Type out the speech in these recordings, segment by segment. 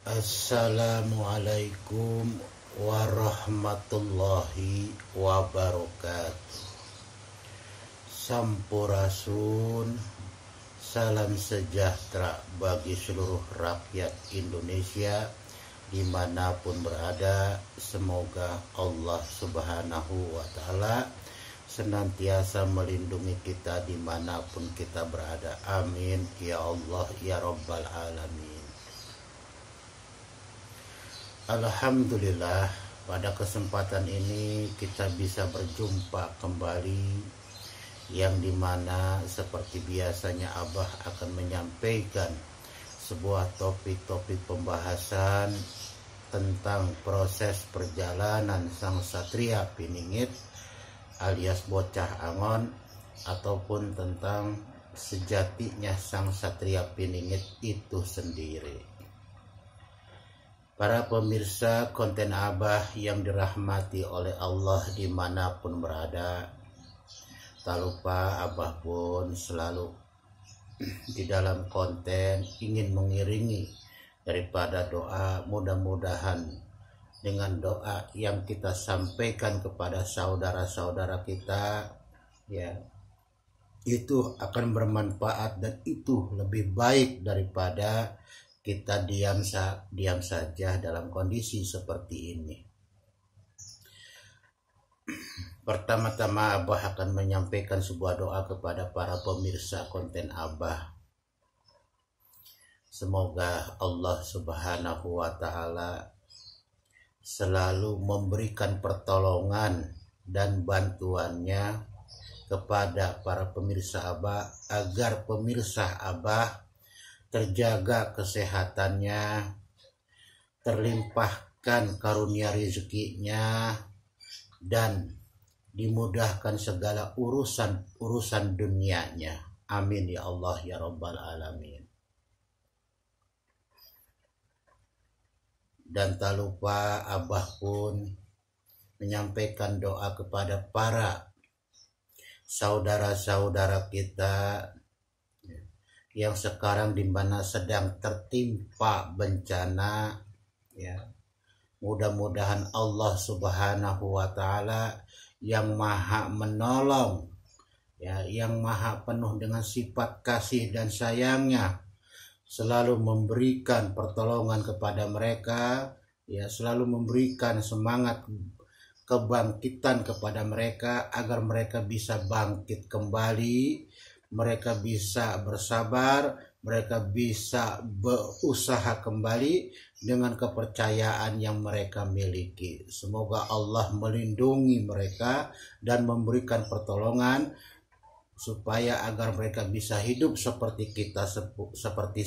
Assalamualaikum warahmatullahi wabarakatuh. Sampurasun, salam sejahtera bagi seluruh rakyat Indonesia dimanapun berada. Semoga Allah subhanahu wa ta'ala senantiasa melindungi kita dimanapun kita berada. Amin ya Allah ya Rabbal Alamin. Alhamdulillah, pada kesempatan ini kita bisa berjumpa kembali, yang dimana seperti biasanya Abah akan menyampaikan sebuah topik-topik pembahasan tentang proses perjalanan sang satria Piningit alias bocah Angon, ataupun tentang sejatinya sang satria Piningit itu sendiri. Para pemirsa konten Abah yang dirahmati oleh Allah dimanapun berada, tak lupa Abah pun selalu di dalam konten ingin mengiringi daripada doa. Mudah-mudahan dengan doa yang kita sampaikan kepada saudara-saudara kita, ya, itu akan bermanfaat dan itu lebih baik daripada kita diam saja dalam kondisi seperti ini. Pertama-tama Abah akan menyampaikan sebuah doa kepada para pemirsa konten Abah. Semoga Allah subhanahu wa ta'ala selalu memberikan pertolongan dan bantuannya kepada para pemirsa Abah, agar pemirsa Abah terjaga kesehatannya, terlimpahkan karunia rezekinya, dan dimudahkan segala urusan dunianya. Amin ya Allah ya Rabbal Alamin. Dan tak lupa Abah pun menyampaikan doa kepada para saudara-saudara kita yang sekarang di mana sedang tertimpa bencana, ya. Mudah-mudahan Allah subhanahu wa ta'ala yang maha menolong, ya, yang maha penuh dengan sifat kasih dan sayangnya, selalu memberikan pertolongan kepada mereka, ya, selalu memberikan semangat kebangkitan kepada mereka agar mereka bisa bangkit kembali, mereka bisa bersabar, mereka bisa berusaha kembali dengan kepercayaan yang mereka miliki. Semoga Allah melindungi mereka dan memberikan pertolongan supaya agar mereka bisa hidup seperti kita, seperti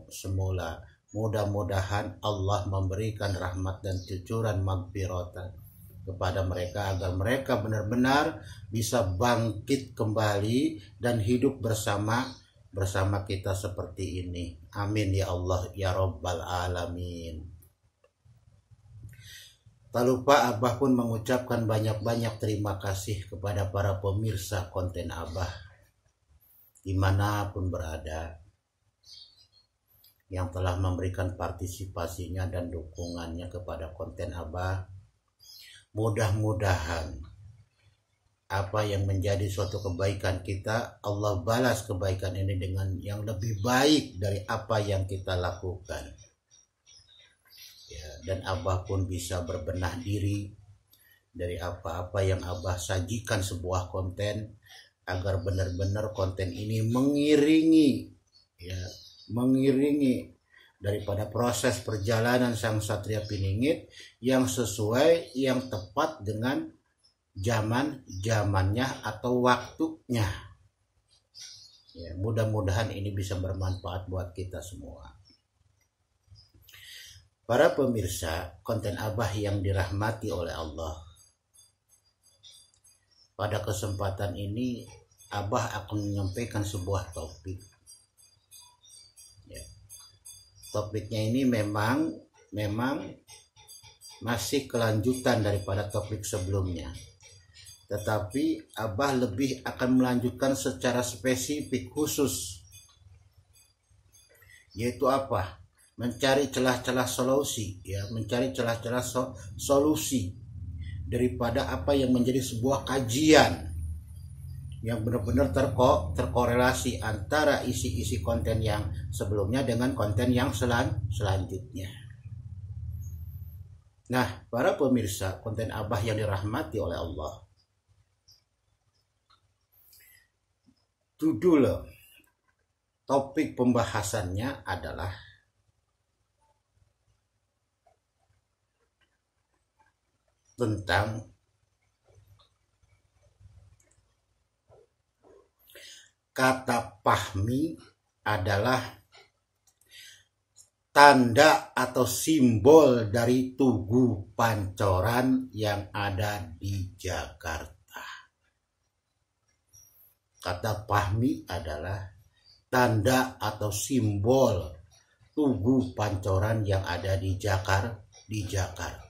semula. Mudah-mudahan Allah memberikan rahmat dan cucuran magfiratan kepada mereka agar mereka benar-benar bisa bangkit kembali dan hidup bersama kita seperti ini. Amin ya Allah ya Rabbal Alamin. Tak lupa Abah pun mengucapkan banyak-banyak terima kasih kepada para pemirsa konten Abah dimanapun berada, yang telah memberikan partisipasinya dan dukungannya kepada konten Abah. Mudah-mudahan apa yang menjadi suatu kebaikan kita, Allah balas kebaikan ini dengan yang lebih baik dari apa yang kita lakukan, ya, dan Abah pun bisa berbenah diri dari apa-apa yang Abah sajikan sebuah konten, agar benar-benar konten ini mengiringi daripada proses perjalanan sang satria Piningit yang sesuai, yang tepat dengan zamannya atau waktunya. Ya, mudah-mudahan ini bisa bermanfaat buat kita semua. Para pemirsa konten Abah yang dirahmati oleh Allah, pada kesempatan ini Abah akan menyampaikan sebuah topik. Topiknya ini memang masih kelanjutan daripada topik sebelumnya, tetapi Abah lebih akan melanjutkan secara spesifik khusus, yaitu apa? mencari celah-celah solusi, ya, mencari celah-celah solusi daripada apa yang menjadi sebuah kajian yang benar-benar terkorelasi antara isi-isi konten yang sebelumnya dengan konten yang selanjutnya. Nah, para pemirsa konten Abah yang dirahmati oleh Allah, judul topik pembahasannya adalah tentang kata pahmi adalah tanda atau simbol dari Tugu Pancoran yang ada di Jakarta. Kata pahmi adalah tanda atau simbol Tugu Pancoran yang ada di Jakarta.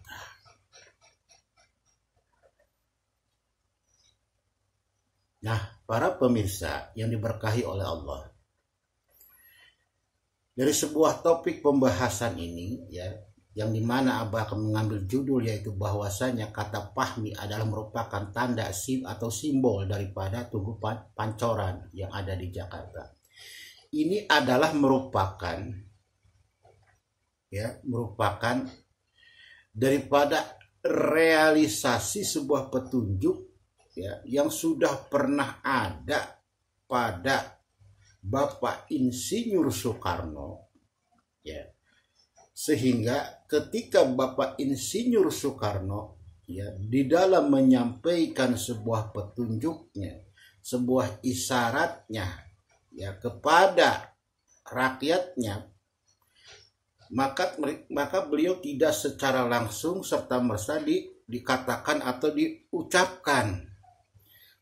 Nah, para pemirsa yang diberkahi oleh Allah, dari sebuah topik pembahasan ini, ya, yang dimana Abah akan mengambil judul yaitu bahwasanya kata pahmi adalah merupakan tanda atau simbol daripada Tugu Pancoran yang ada di Jakarta. Ini adalah merupakan daripada realisasi sebuah petunjuk, ya, yang sudah pernah ada pada Bapak Insinyur Soekarno, ya, sehingga ketika Bapak Insinyur Soekarno, ya, di dalam menyampaikan sebuah petunjuknya, sebuah isyaratnya, ya, kepada rakyatnya, maka beliau tidak secara langsung serta merta dikatakan atau diucapkan,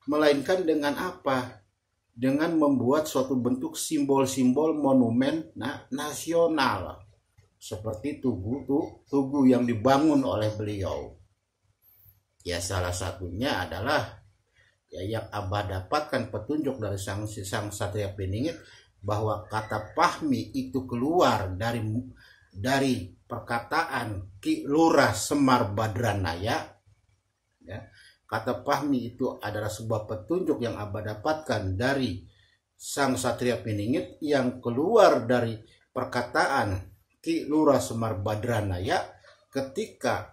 melainkan dengan apa? Dengan membuat suatu bentuk simbol-simbol monumen nasional seperti tugu yang dibangun oleh beliau. Ya, salah satunya adalah, ya, yang Abah dapatkan petunjuk dari sang Satria Piningit bahwa kata pahmi itu keluar dari perkataan Ki Lurah Semar Badranaya, ya. Kata pahmi itu adalah sebuah petunjuk yang Abah dapatkan dari sang Satria Piningit yang keluar dari perkataan Ki Lurah Semar Badranaya ketika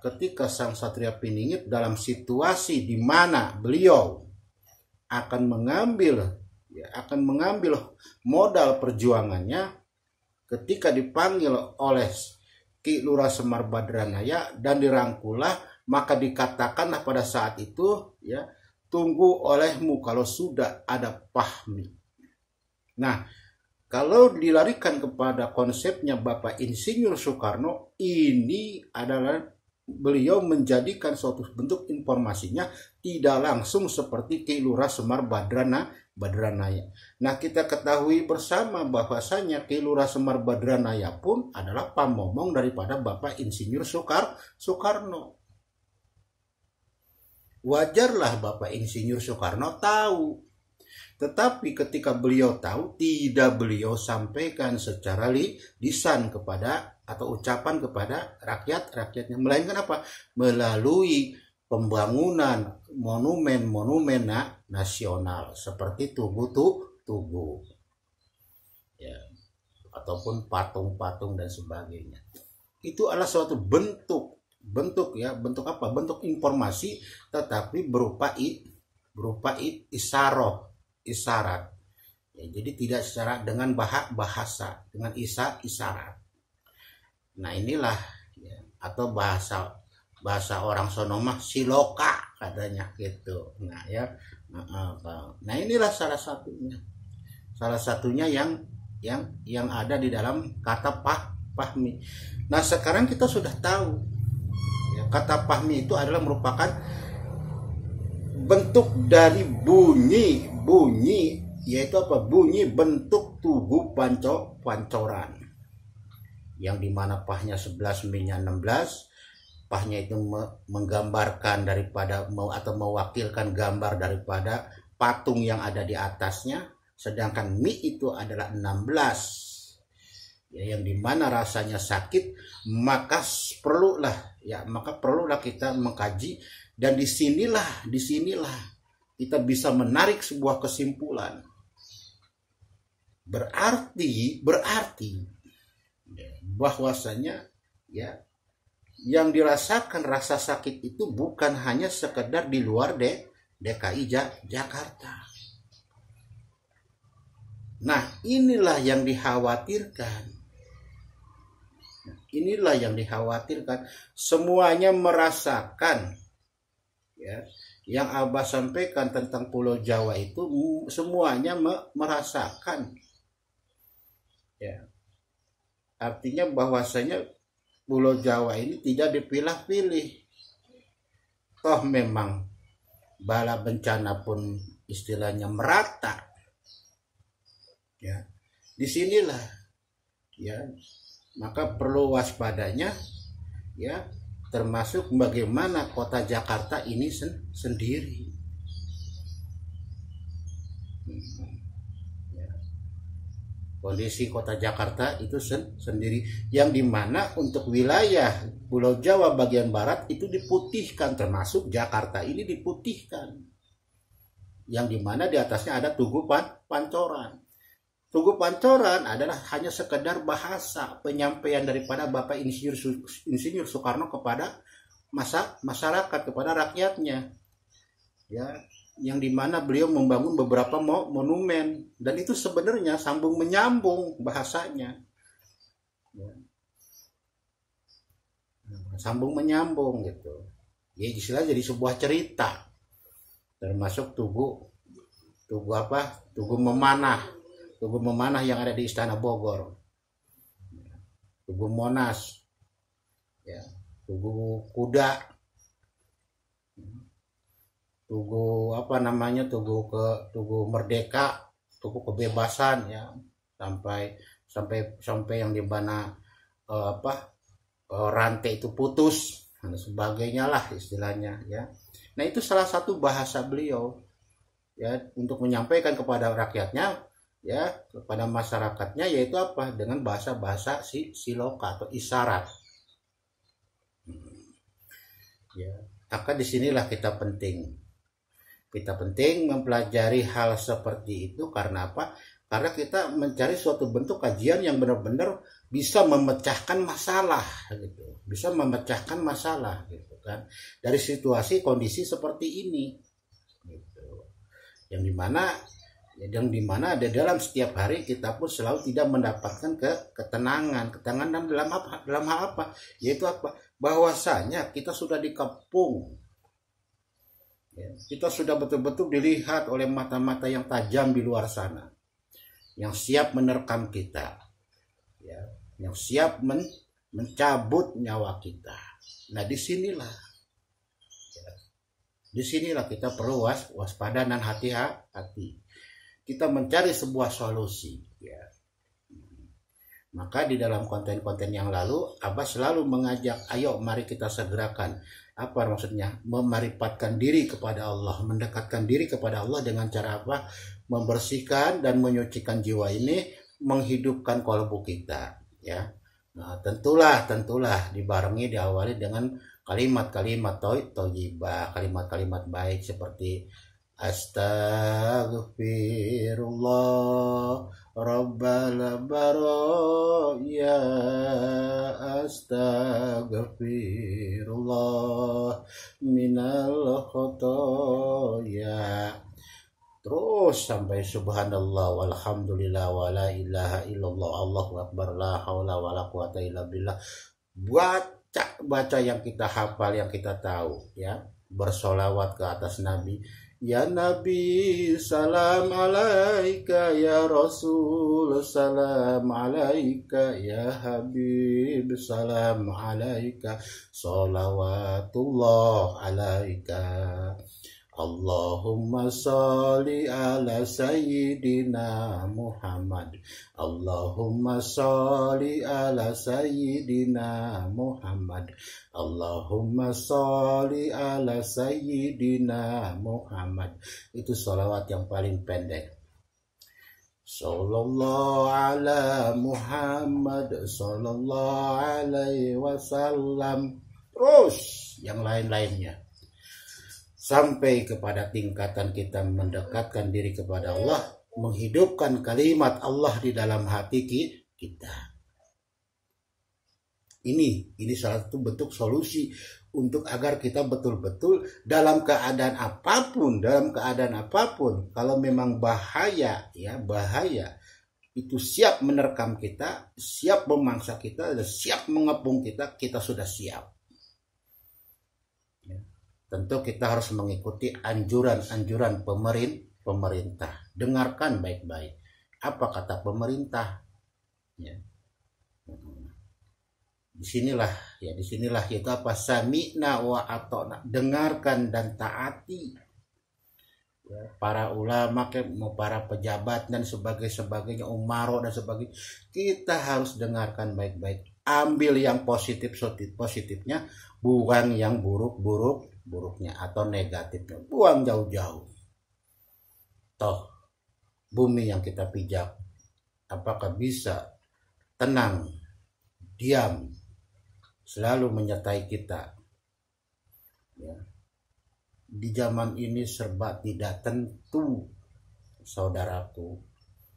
sang Satria Piningit dalam situasi di mana beliau akan mengambil modal perjuangannya ketika dipanggil oleh Ki Lurah Semar Badranaya dan dirangkullah, maka dikatakanlah pada saat itu, ya, tunggu olehmu kalau sudah ada pahmi. Nah, kalau dilarikan kepada konsepnya Bapak Insinyur Soekarno, ini adalah beliau menjadikan suatu bentuk informasinya tidak langsung seperti Ki Lurah Semar Badranaya. Nah, kita ketahui bersama bahwasanya Ki Lurah Semar Badranaya pun adalah pamomong daripada Bapak Insinyur Soekarno. Wajarlah Bapak Insinyur Soekarno tahu. Tetapi ketika beliau tahu, tidak beliau sampaikan secara lisan kepada atau ucapan kepada rakyatnya. Melainkan apa? Melalui pembangunan monumen nasional seperti tugu, ya, ataupun patung-patung dan sebagainya. Itu adalah suatu bentuk apa? Bentuk informasi, tetapi berupa isyarat. Ya, jadi tidak secara dengan bahasa, dengan isyarat. Nah, inilah, ya, atau bahasa orang sono mah siloka katanya gitu. Nah, ya. Nah, inilah salah satunya yang ada di dalam kata pahmi. Nah, sekarang kita sudah tahu, kata pahmi itu adalah merupakan bentuk dari bunyi, yaitu apa? Bunyi bentuk Tugu Pancoran, yang dimana pahnya 11, mi-nya 16. Pahnya itu menggambarkan daripada atau mewakilkan gambar daripada patung yang ada di atasnya, sedangkan mi itu adalah 16. ya, yang dimana rasanya sakit, maka perlulah kita mengkaji, dan disinilah kita bisa menarik sebuah kesimpulan. Berarti bahwasanya ya, yang dirasakan rasa sakit itu bukan hanya sekedar di luar DKI Jakarta. Nah, inilah yang dikhawatirkan. Semuanya merasakan, ya. Yang Abah sampaikan tentang Pulau Jawa itu semuanya merasakan. Ya. Artinya bahwasanya Pulau Jawa ini tidak dipilah-pilih. Toh memang bala bencana pun istilahnya merata. Ya. Disinilah, ya, maka perlu waspadanya, ya, termasuk bagaimana kota Jakarta ini sendiri. Ya. Kondisi kota Jakarta itu sendiri, yang dimana untuk wilayah Pulau Jawa bagian barat itu diputihkan, termasuk Jakarta ini diputihkan, yang dimana di atasnya ada Tugu Pancoran. Tugu Pancoran adalah hanya sekedar bahasa penyampaian daripada Bapak Insinyur Soekarno kepada masyarakat, kepada rakyatnya, ya, yang dimana beliau membangun beberapa monumen, dan itu sebenarnya sambung menyambung bahasanya, ya. Sambung menyambung gitu, ya, istilah jadi sebuah cerita, termasuk Tugu Memanah yang ada di Istana Bogor, Tugu Monas, ya, Tugu Kuda, Tugu Tugu Merdeka, Tugu Kebebasan, ya, sampai yang di mana rantai itu putus dan sebagainya lah istilahnya, ya. Nah, itu salah satu bahasa beliau, ya, untuk menyampaikan kepada rakyatnya, ya, kepada masyarakatnya, yaitu apa? Dengan bahasa-bahasa siloka atau isyarat. Ya, maka disinilah kita penting mempelajari hal seperti itu. Karena apa? Karena kita mencari suatu bentuk kajian yang benar-benar bisa memecahkan masalah, gitu. Bisa memecahkan masalah, gitu kan? Dari situasi kondisi seperti ini, gitu. Yang dimana ada dalam setiap hari kita pun selalu tidak mendapatkan ketenangan dalam hal apa? Yaitu apa? Bahwasanya kita sudah dikepung, ya, kita sudah betul-betul dilihat oleh mata-mata yang tajam di luar sana, yang siap menerkam kita, ya, yang siap mencabut nyawa kita. Nah, disinilah kita perlu waspada dan hati-hati. Kita mencari sebuah solusi, ya. Maka di dalam konten-konten yang lalu, Abah selalu mengajak, ayo mari kita segerakan. Apa maksudnya? Memarifatkan diri kepada Allah, mendekatkan diri kepada Allah dengan cara apa? Membersihkan dan menyucikan jiwa ini, menghidupkan kalbu kita, ya. Nah, tentulah dibarengi, diawali dengan kalimat-kalimat thayyibah, kalimat-kalimat baik seperti Astaghfirullah Rabbal baraya, Astaghfirullah minal khotoya, terus sampai subhanallah walhamdulillah wala ilaha illallah Allahu akbar la haula wala quwata illa billah. Baca yang kita hafal, yang kita tahu, ya. Bersolawat ke atas Nabi. Ya Nabi, salam alaika, ya Rasul, salam alaika, ya Habib, salam alaika, salawatullah alaika. Allahumma sholli ala sayyidina Muhammad. Allahumma sholli ala sayyidina Muhammad. Allahumma sholli ala sayyidina Muhammad. Itu sholawat yang paling pendek. Sallallahu ala Muhammad sallallahu alaihi wasallam. Terus yang lain-lainnya. Sampai kepada tingkatan kita mendekatkan diri kepada Allah, menghidupkan kalimat Allah di dalam hati kita. Ini salah satu bentuk solusi untuk agar kita betul-betul dalam keadaan apapun, kalau memang bahaya itu siap menerkam kita, siap memangsa kita, siap mengepung kita, kita sudah siap. Ya. Tentu kita harus mengikuti anjuran-anjuran pemerintah. Dengarkan baik-baik. Apa kata pemerintah? Ya. Disinilah itu apa, sami'na wa ata'na, dengarkan dan taati. Ya, para ulama, para pejabat dan sebagainya, umaro dan sebagainya, kita harus dengarkan baik-baik, ambil yang positifnya, buang yang buruknya atau negatifnya, buang jauh-jauh. Toh bumi yang kita pijak, apakah bisa tenang, diam, selalu menyertai kita? Ya. Di zaman ini serba tidak tentu, saudaraku.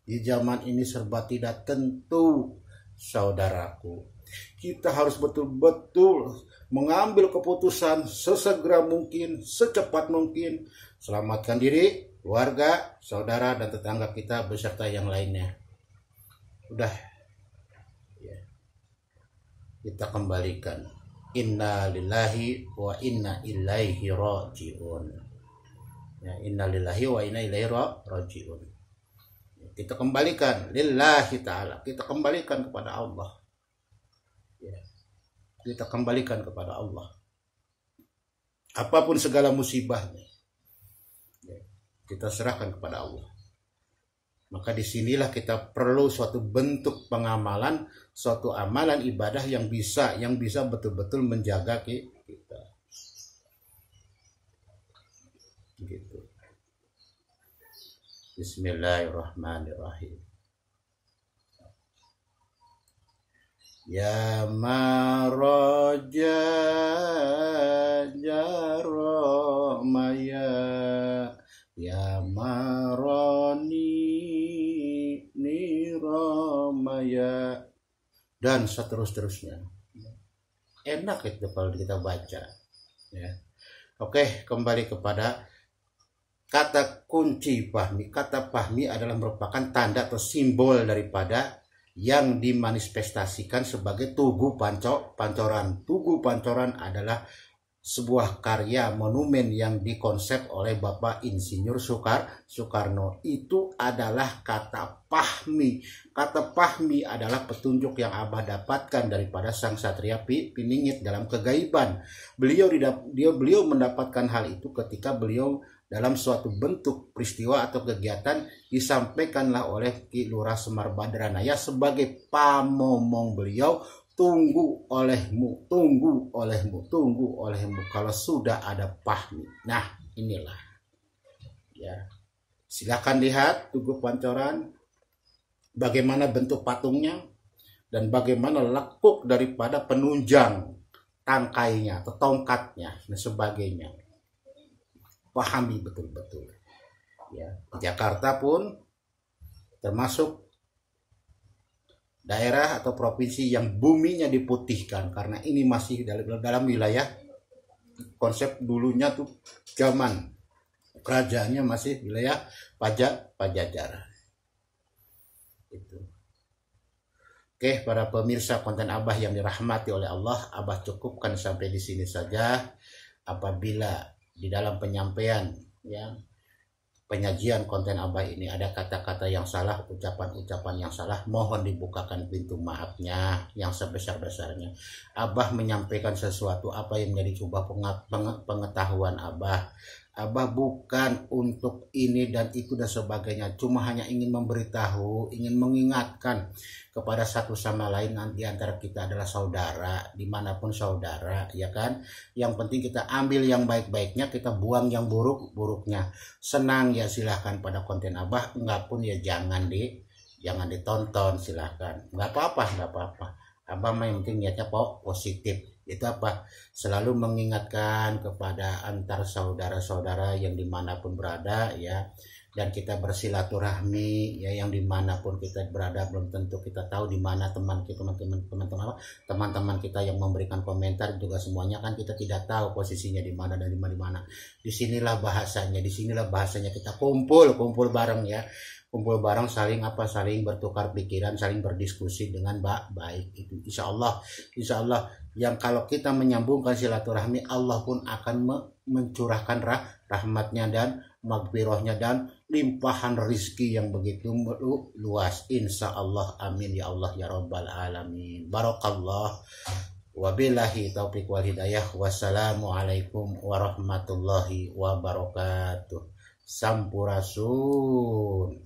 Di zaman ini serba tidak tentu, saudaraku. Kita harus betul-betul mengambil keputusan sesegera mungkin, secepat mungkin. Selamatkan diri, keluarga, saudara, dan tetangga kita beserta yang lainnya. Udah. Kita kembalikan, inna lillahi wa inna ilaihi raji'un. Ya, inna lillahi wa inna ilaihi raji'un. Kita kembalikan lillahi ta'ala, kita kembalikan kepada Allah. Ya, kita kembalikan kepada Allah. Apapun segala musibahnya, ya, kita serahkan kepada Allah. Maka disinilah kita perlu suatu bentuk pengamalan, suatu amalan ibadah yang bisa betul-betul menjaga kita. Gitu. Bismillahirrahmanirrahim. Ya maraja jaromaya, ya maroni niromaya, dan seterusnya. Enak itu kalau kita baca. Ya. Oke, kembali kepada kata kunci fahmi. Kata fahmi adalah merupakan tanda atau simbol daripada yang dimanifestasikan sebagai Tugu Pancoran. Tugu Pancoran adalah sebuah karya monumen yang dikonsep oleh Bapak Insinyur Soekarno. Itu adalah kata pahmi. Kata pahmi adalah petunjuk yang Abah dapatkan daripada Sang Satria Piningit dalam kegaiban. Beliau mendapatkan hal itu ketika beliau dalam suatu bentuk peristiwa atau kegiatan disampaikanlah oleh Ki Lurah Semar Badranaya sebagai pamomong beliau. Tunggu olehmu kalau sudah ada pahmi. Nah, inilah. Ya. Silakan lihat Tugu Pancoran, bagaimana bentuk patungnya dan bagaimana lekuk daripada penunjang tangkainya atau tongkatnya dan sebagainya. Pahami betul-betul. Ya, Jakarta pun termasuk daerah atau provinsi yang buminya diputihkan, karena ini masih dalam wilayah konsep dulunya tuh zaman kerajaannya masih wilayah Pajajaran. Itu. Oke, para pemirsa konten Abah yang dirahmati oleh Allah, Abah cukupkan sampai di sini saja. Apabila di dalam penyampaian penyajian konten Abah ini ada kata-kata yang salah, ucapan-ucapan yang salah, mohon dibukakan pintu maafnya yang sebesar-besarnya. Abah menyampaikan sesuatu apa yang menjadi sebuah pengetahuan Abah. Abah bukan untuk ini dan itu dan sebagainya, cuma hanya ingin memberitahu, ingin mengingatkan kepada satu sama lain, nanti antara kita adalah saudara, dimanapun saudara, ya kan. Yang penting kita ambil yang baik-baiknya, kita buang yang buruk-buruknya. Senang ya silahkan pada konten Abah, enggak pun ya jangan ditonton, silahkan, nggak apa-apa. Abah mah yang penting niatnya positif. Itu apa? Selalu mengingatkan kepada antar saudara-saudara yang dimanapun berada, ya. Dan kita bersilaturahmi, ya, yang dimanapun kita berada. Belum tentu kita tahu di mana teman-teman kita yang memberikan komentar juga, semuanya kan kita tidak tahu posisinya di mana dan di mana. Disinilah bahasanya kita kumpul bareng, ya. Kumpul bareng, saling bertukar pikiran, saling berdiskusi dengan baik. Itu insya Allah yang kalau kita menyambungkan silaturahmi, Allah pun akan mencurahkan rahmatnya dan maghfirahnya dan limpahan rizki yang begitu luas, insya Allah. Amin ya Allah ya Rabbal alamin. Barakallah. Wabillahi taufiq wal hidayah. Wassalamualaikum warahmatullahi wabarakatuh. Sampurasun.